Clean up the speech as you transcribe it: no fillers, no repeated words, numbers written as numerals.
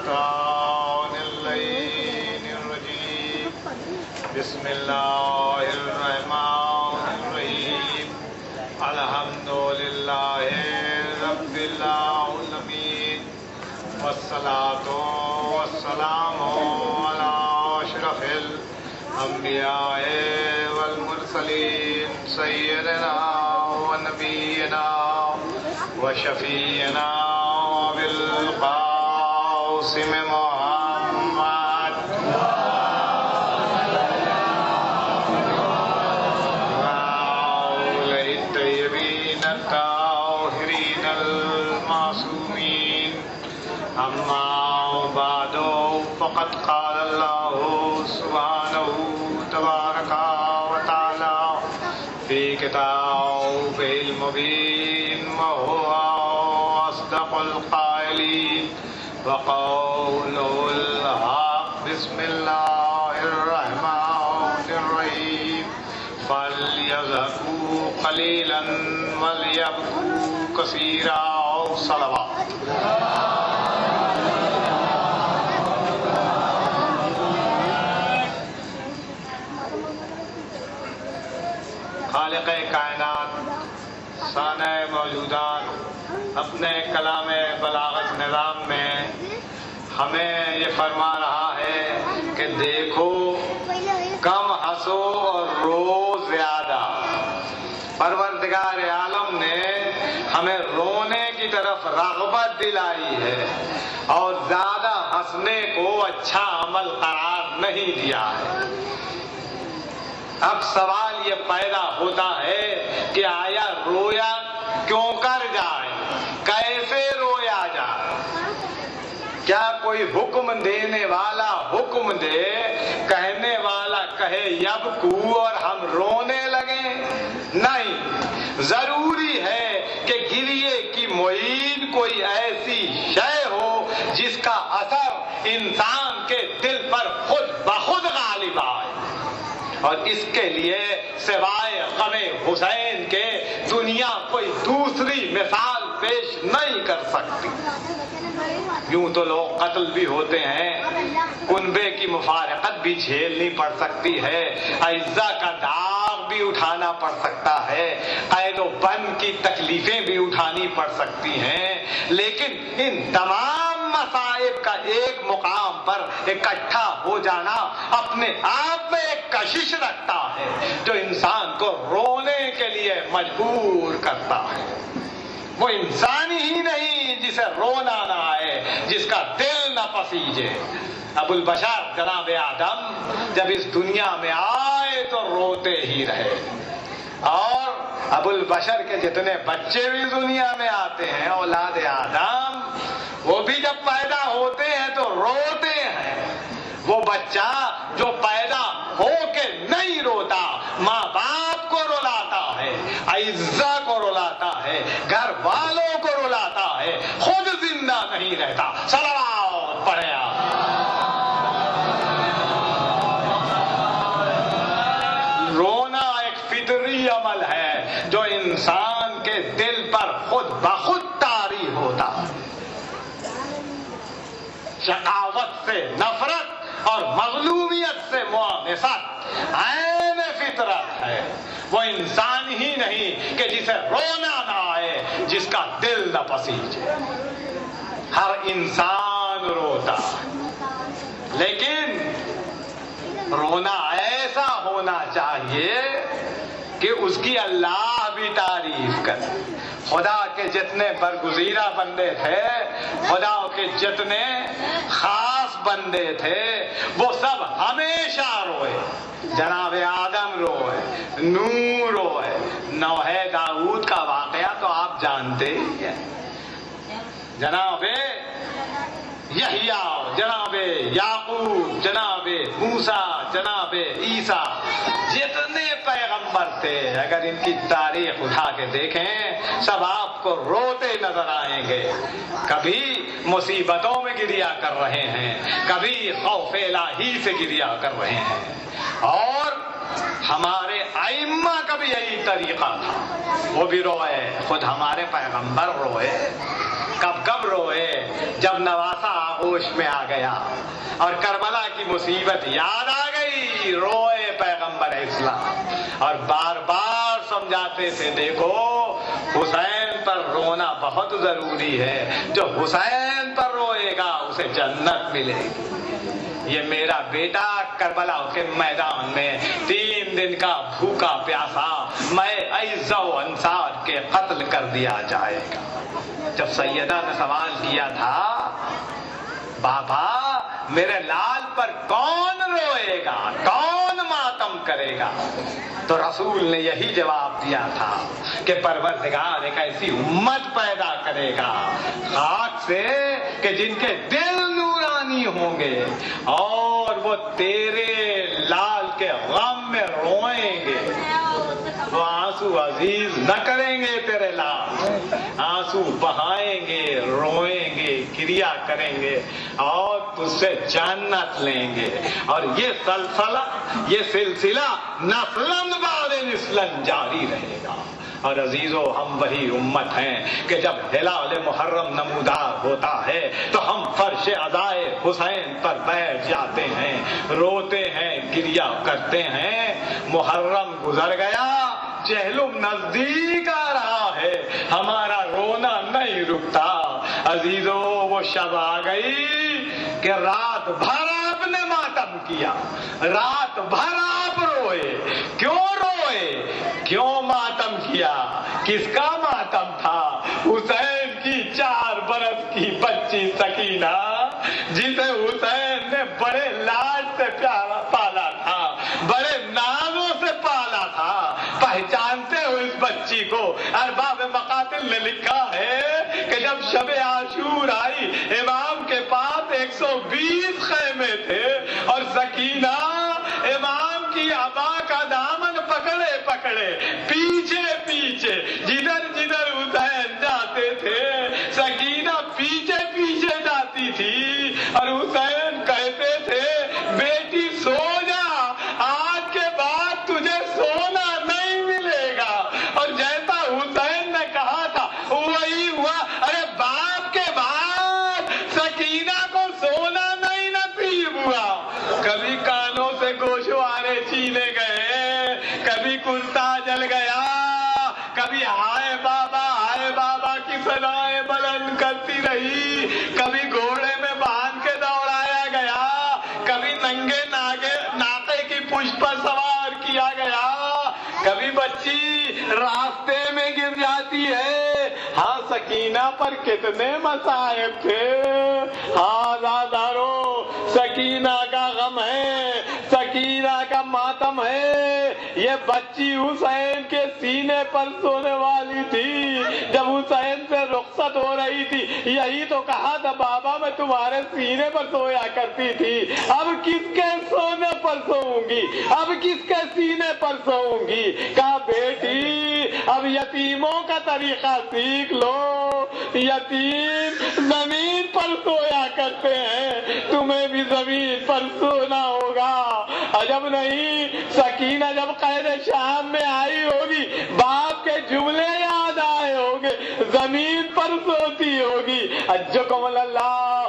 الشيطان اللعين الرجيم بسم الله الرحمن الرحيم الحمد لله رب العالمين والصلاة والسلام على أشرف الأنبياء والمرسلين سيدنا ونبينا وشفيعنا بالقاسم محمد وآله الطيبين الطاهرين المعصومين أما بعد فقد قال الله سبحانه تبارك وتعالى في كتابه المبين وهو أصدق القائلين وقوله الحق بسم الله الرحمن الرحيم فليضحكوا قليلا وليبكوا كثيرا صلوات. خالق کائنات سانع موجودات اپنے کلام بلاغت نظام میں ہمیں یہ فرما رہا ہے کہ دیکھو کم ہنسو اور رو زیادہ. پروردگار عالم نے ہمیں رونے کی طرف رغبت دلائی ہے اور زیادہ ہنسنے کو اچھا عمل قرار نہیں دیا ہے. اب سوال یہ پیدا ہوتا ہے کہ آیا رویا کیوں کر جائے, کیسے رویا جائے؟ کیا کوئی حکم دینے والا حکم دے, کہنے والا کہے یبکو اور ہم رونے لگیں؟ نہیں, ضروری ہے کہ گریے کی معین کوئی ایسی شے ہو جس کا اثر انسان کے دل پر خود بخود غالب آئے, اور اس کے لیے سوائے غم حسین کے دنیا کوئی دوسری مثال پیش نہیں کر سکتی. یوں تو لوگ قتل بھی ہوتے ہیں, کنبے کی مفارقت بھی جھیلنی پڑ سکتی ہے, اعزا کا داغ بھی اٹھانا پڑ سکتا ہے, قید و بند کی تکلیفیں بھی اٹھانی پڑ سکتی ہیں, لیکن ان تمام مصائب کا ایک مقام پر اکٹھا ہو جانا اپنے آپ میں ایک کشش رکھتا ہے جو انسان کو رونے کے لیے مجبور کرتا ہے. وہ انسان ہی نہیں جسے رونا نہ آئے, جس کا دل نہ پسیجے. ابو البشر جناب آدم جب اس دنیا میں آئے تو روتے ہی رہے, اور ابو البشر کے جتنے بچے بھی دنیا میں آتے ہیں اولاد آدم, وہ بھی جب پیدا ہوتے ہیں تو روتے ہیں. وہ بچہ جو پیدا ہو کے نہیں روتا ماں باپ کو رلاتا ہے, اعزا کو رلاتا ہے, گھر والوں کو رلاتا ہے, خود زندہ نہیں رہتا. صلوات پڑھے آپ. رونا ایک فطری عمل ہے جو انسان کے دل پر خود بخود طاری ہوتا ہے. شقاوت سے نفرت اور مظلومیت سے موامست عین فطرت ہے. وہ انسان ہی نہیں کہ جسے رونا نہ آئے, جس کا دل نہ پسیجے. ہر انسان روتا, لیکن رونا ایسا ہونا چاہیے کہ اس کی اللہ بھی تعریف کرے. خدا کے جتنے برگزیدہ بندے تھے, خدا کے جتنے خاص بندے تھے, وہ سب ہمیشہ روئے. جناب آدم روئے, نوح روئے, نوح داؤد کا واقعہ تو آپ جانتے ہی ہیں. جناب یحییٰ, جناب یعقوب, جناب موسیٰ, جناب عیسیٰ, جتنے پیغمبر تھے اگر ان کی تاریخ اٹھا کے دیکھیں سب آپ کو روتے نظر آئیں گے. کبھی مصیبتوں میں گریا کر رہے ہیں, کبھی خوف الہی سے گریا کر رہے ہیں. اور ہمارے ائمہ کا بھی یہی طریقہ تھا, وہ بھی روئے. خود ہمارے پیغمبر روئے. کب کب روئے؟ جب نواسہ آغوش میں آ گیا اور کربلا کی مصیبت یاد آ گئی، روئے پیغمبر اسلام اور بار بار سمجھاتے تھے، دیکھو حسین پر رونا بہت ضروری ہے، جو حسین پر روئے گا اسے جنت ملے گی۔ یہ میرا بیٹا کربلا کے میدان میں 3 دن کا بھوکا پیاسا میں اعزا و انصار کے قتل کر دیا جائے گا۔ جب سیدہ نے سوال کیا تھا، بابا میرے لال پر کون روئے گا، کون ماتم کرے گا، تو رسول نے یہی جواب دیا تھا کہ پروردگار ایک ایسی امت پیدا کرے گا خاک سے کہ جن کے دل نورانی ہوں گے اور وہ تیرے لال کے غم میں روئیں گے، وہ آنسو عزیز نہ کریں گے تیرے لال، آنسو بہائیں گے، روئیں گے، کریا کریں گے اور تجھ سے جنت لیں گے۔ اور یہ سلسلہ نسلاً بعد نسلاً جاری رہے گا۔ اور عزیزو، ہم وہی امت ہیں کہ جب ہلال محرم نمودار ہوتا ہے تو ہم فرش عزائے حسین پر بیٹھ جاتے ہیں، روتے ہیں، گریا کرتے ہیں۔ محرم گزر گیا، چہلم نزدیک آ رہا ہے، ہمارا رونا نہیں رکتا۔ عزیزو، وہ شب آ گئی کہ رات بھر آپ نے ماتم کیا، رات بھر آپ روئے۔ کیوں روئے؟ کیوں ماتم کیا؟ کس کا ماتم تھا؟ حسین کی 4 برس کی بچی سکینہ، جسے حسین نے بڑے لاڈ سے پیارا پالا تھا، بڑے نازوں سے پالا تھا۔ پہچانتے ہو اس بچی کو؟ ارباب مقاتل نے لکھا ہے کہ جب شب عاشور آئی، امام کے پاس 120 خیمے تھے اور سکینہ امام کی عبا کا دامن پکڑے پکڑے پیچھے پیچھے جدھر جدھر حسین جاتے تھے، سکینہ پیچھے پیچھے جاتی تھی اور حسین کہتے تھے، بیٹی سو جا، آج کے بعد تجھے سونا نہیں ملے گا۔ اور جیسا حسین نے کہا تھا وہی ہوا۔ ارے باپ کے بعد سکینہ کو سونا نہیں نصیب ہوا۔ کبھی کانوں سے گوشوارے چھینے گئے، کبھی کرتا جل گیا، کبھی ہائے بابا کی صدائیں بلند کرتی رہی، کبھی گھوڑے میں باندھ کے دوڑایا گیا، کبھی ننگے ناقے کی پشت پر سوار کیا گیا، کبھی بچی راستے میں گر جاتی ہے۔ ہاں، سکینہ پر کتنے مصائب تھے۔ ہاں زادارو، سکینہ کا غم ہے، سکینہ کا ماتم ہے۔ یہ بچی حسین کے سینے پر سونے والی تھی، جب حسین سے رخصت ہو رہی تھی یہی تو کہا تھا، بابا میں تمہارے سینے پر سویا کرتی تھی، اب کس کے سونے پر سوؤں گی، اب کس کے سینے پر سوؤں گی؟ کہا بیٹی اب یتیموں کا طریقہ سیکھ لو، یتیم زمین پر سویا کرتے ہیں، تمہیں بھی زمین پر سونا ہوگا۔ عجب نہیں، سکینہ جب قید شام میں آئی ہوگی، باپ کے جملے یاد آئے ہوں گے، زمین پر سوتی ہوگی۔ اجکم اللہ